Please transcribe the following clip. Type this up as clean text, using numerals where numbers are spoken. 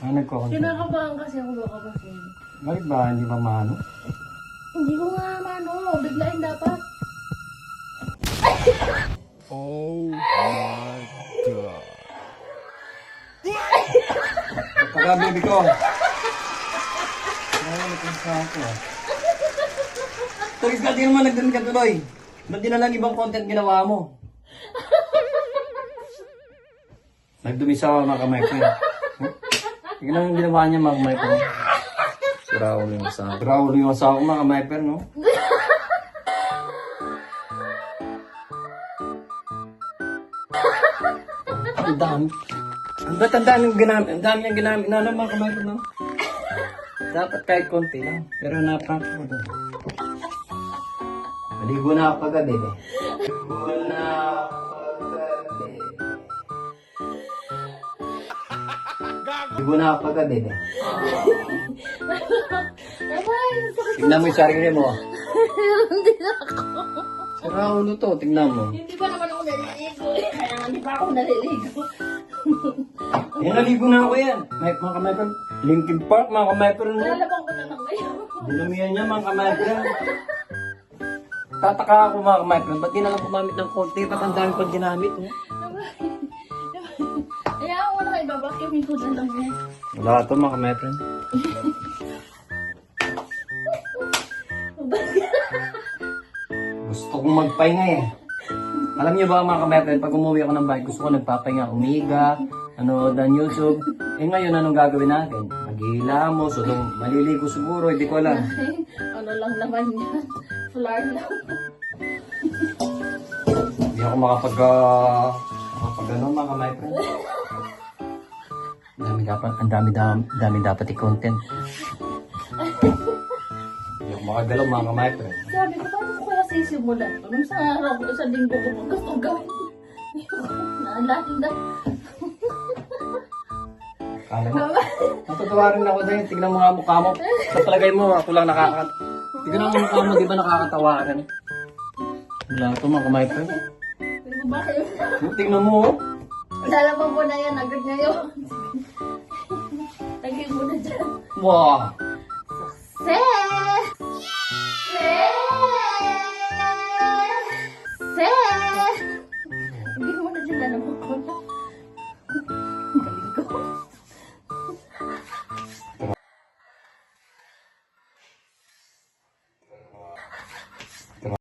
Nagko-content. Kinakabahan kasi ako baka kasi. Bakit ba? Hindi ba maano? Hindi ko nga mano, biglain dapat. Oh my God. Pagka baby ko. Ay, napunsa ako. Tulis ka, di naman nagdun ka tuloy. Ba't di na lang ibang content ginawa mo? Nagdumisa ako mga kamay ko. Tignan yung ginawa niya mga kamay ko. Sira ulo yung asawa. Sira ulo yung asawa ko mga kamay ko, no? Ang dami. Ang dami yung ginamit. Ang dami yung ginamit. Ano mga kamay ko, no? Dapat kahit konti lang. Pero na-prank ko doon. Maligo na ako kagabi, eh. Maligo na ako kagabi. Maligo na ako kagabi, eh. Tignan mo yung sarili mo. Hindi na ako. Sira ulo to, tignan mo. Hindi pa naman ako naliligo eh. Kaya nga hindi pa ako naliligo. Eh, naligo na ako yan. Mga kamay ko, Linkin Park, mga kamay ko rin. Lalabang ko na lang ngayon. Dinamihan niya, mga kamay ko rin. Tataka ako mga kamay ko rin. Ba't di na lang gumamit ng konti? Ba't ang dami pang ginamit? Eh? Kaya ako na ibabacuumin ko na lang eh. Wala ito mga kamay ko rin. Gusto kong magpahinga eh. Alam niyo ba mga kamay pag umuwi ako ng bahay, gusto ko nagpapahinga, umiga, nanood ng YouTube. Eh ngayon, anong gagawin natin? Maghihilamos, maliligo siguro, hindi ko alam. Ano lang naman yan. Flour lang. Hindi ako makapag ano mga kamay Ang dami dapat i-content. Hindi ako makagalaw mga kamay Sabi ko, paano ko kaya sisimulan to? Nung sa araw ko, sa linggo ko, gusto gawin. Naalating na. Kala mo, natutuwa rin ako dahil tignan mo nga mukha mo. Sa palagay mo, ako lang tignan mo mukha mo, di ba nakakatawa rin? Wala ito mga kamay Hindi ko ba kayo? Tignan mo, oh. Lalabang ko na yan, agad ngayon. Lagay mo na dyan. Wow! Sis! Sis! Sis! Hindi mo na dyan lalabang ko na.